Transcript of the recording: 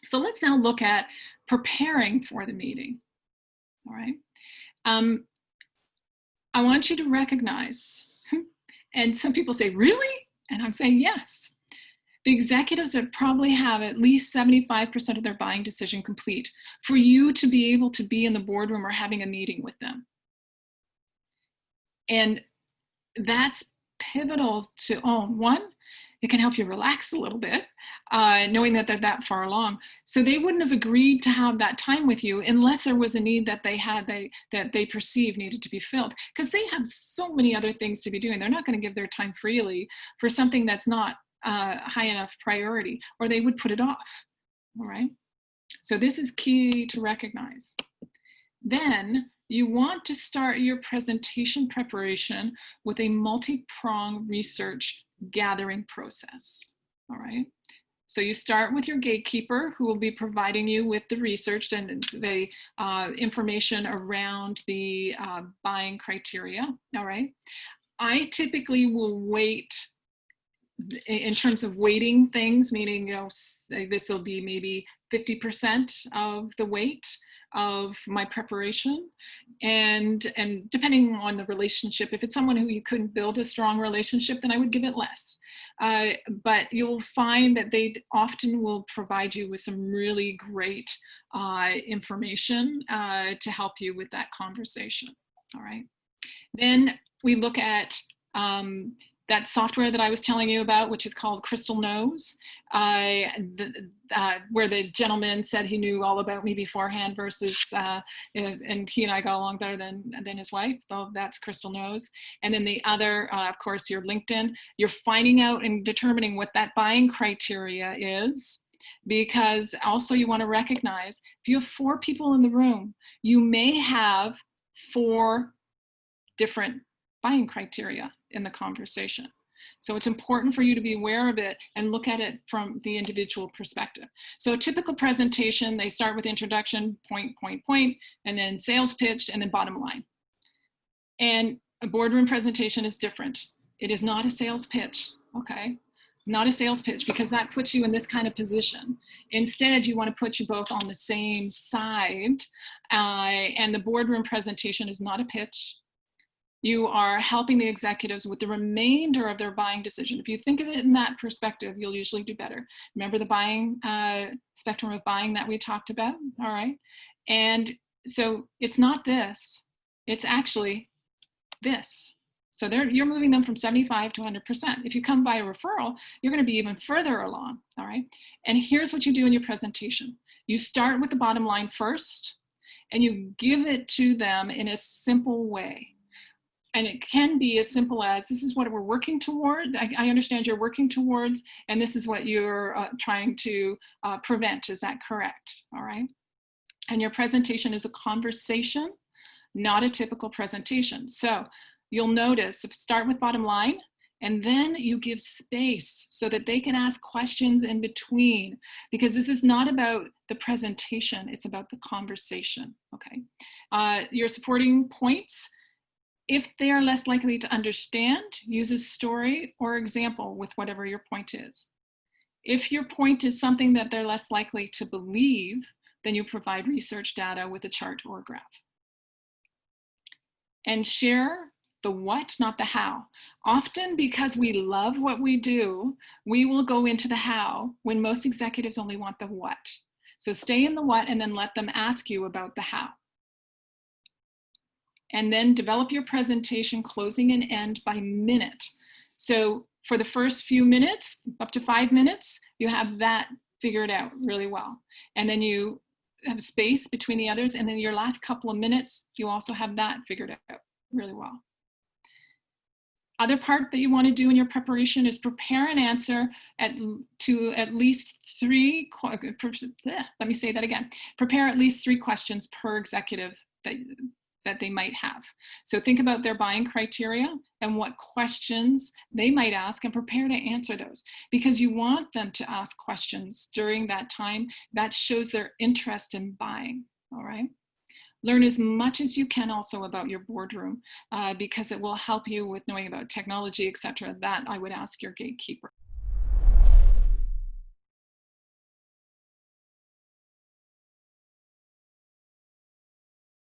So let's now look at preparing for the meeting. All right. I want you to recognize, and some people say, really? And I'm saying, yes. The executives would probably have at least 75% of their buying decision complete for you to be able to be in the boardroom or having a meeting with them. And that's pivotal to, one, it can help you relax a little bit, knowing that they're that far along. So they wouldn't have agreed to have that time with you unless there was a need that they had, that they perceived needed to be filled, because they have so many other things to be doing. They're not going to give their time freely for something that's not high enough priority, or they would put it off. All right. So this is key to recognize. Then you want to start your presentation preparation with a multi-prong research gathering process. All right. So you start with your gatekeeper, who will be providing you with the research and the information around the buying criteria. All right. I typically will wait in terms of weighting things, meaning, this will be maybe 50% of the weight of my preparation. And depending on the relationship, if it's someone who you couldn't build a strong relationship, then I would give it less. But you'll find that they often will provide you with some really great information to help you with that conversation. All right. Then we look at that software that I was telling you about, which is called Crystal Knows, where the gentleman said he knew all about me beforehand versus, and he and I got along better than his wife. So that's Crystal Knows. And then the other, of course, your LinkedIn. You're finding out and determining what that buying criteria is, because also you want to recognize if you have 4 people in the room, you may have 4 different buying criteria in the conversation. So it's important for you to be aware of it and look at it from the individual perspective. So a typical presentation, they start with introduction, point, and then sales pitch, and then bottom line. And a boardroom presentation is different. It is not a sales pitch, okay? Not a sales pitch, because that puts you in this kind of position. Instead, you want to put you both on the same side, and the boardroom presentation is not a pitch. You are helping the executives with the remainder of their buying decision. If you think of it in that perspective, you'll usually do better. Remember the buying spectrum of buying that we talked about, all right? And so it's not this, it's actually this. So you're moving them from 75 to 100%. If you come by a referral, you're going to be even further along, all right? And here's what you do in your presentation. You start with the bottom line first, and you give it to them in a simple way. And it can be as simple as, this is what we're working toward. I understand you're working towards, and this is what you're trying to prevent. Is that correct? All right. And your presentation is a conversation, not a typical presentation. So you'll notice, start with bottom line, and then you give space so that they can ask questions in between, because this is not about the presentation, it's about the conversation, okay? Your supporting points, if they are less likely to understand, use a story or example with whatever your point is. If your point is something that they're less likely to believe, then you provide research data with a chart or graph. And share the what, not the how. Often, because we love what we do, we will go into the how when most executives only want the what. So stay in the what and then let them ask you about the how. And then develop your presentation closing and end by minute. So for the first few minutes, up to 5 minutes, you have that figured out really well. And then you have space between the others. And then your last couple of minutes, you also have that figured out really well. Other part that you want to do in your preparation is prepare an answer to at least 3, let me say that again. Prepare at least 3 questions per executive that they might have. So think about their buying criteria and what questions they might ask, and prepare to answer those, because you want them to ask questions during that time. That shows their interest in buying, all right? Learn as much as you can also about your boardroom, because it will help you with knowing about technology, etc. That I would ask your gatekeeper.